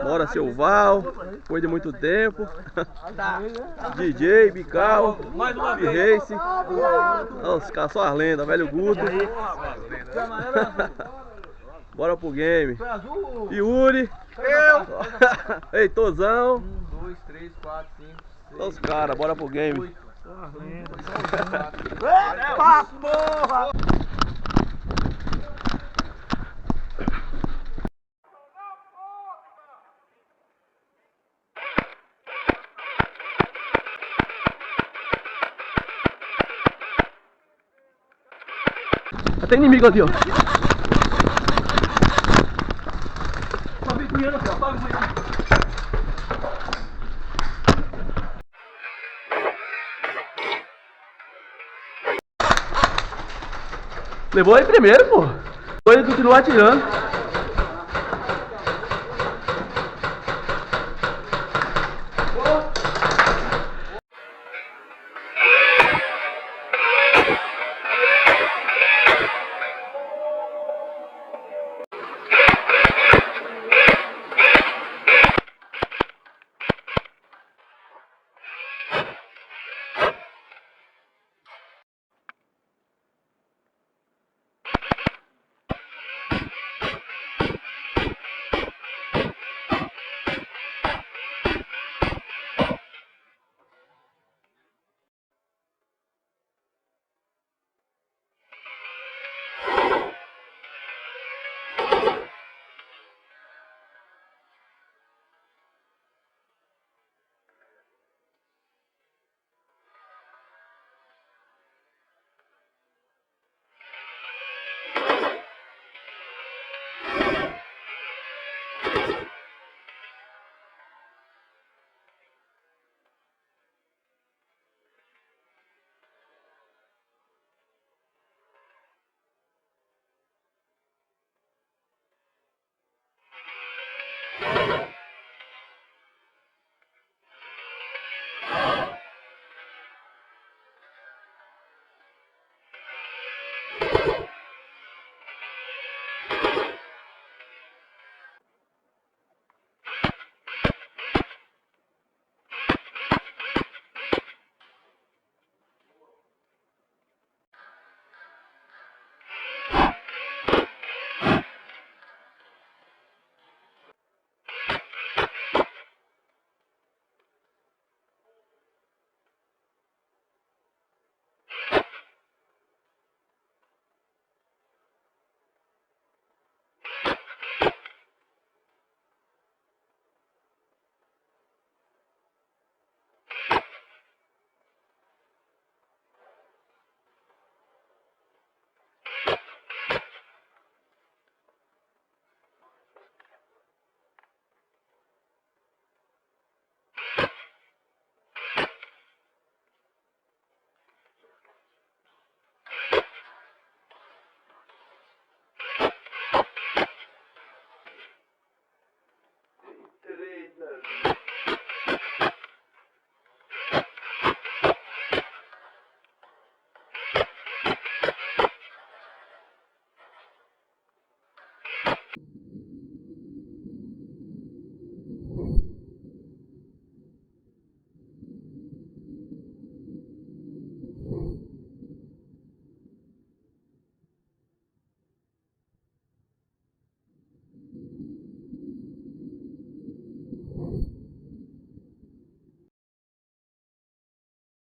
Bora, seu Val. Depois de muito tempo. DJ, Bical. E Race. Os caras só as lendas, velho Guto. Bora pro game. Yuri. Heitorzão. 1, 2, 3, 4, 5, 6. Olha os caras, bora pro game. Epa porra! Tem inimigo ali, ó. Levou aí primeiro, pô. Ele continuou atirando.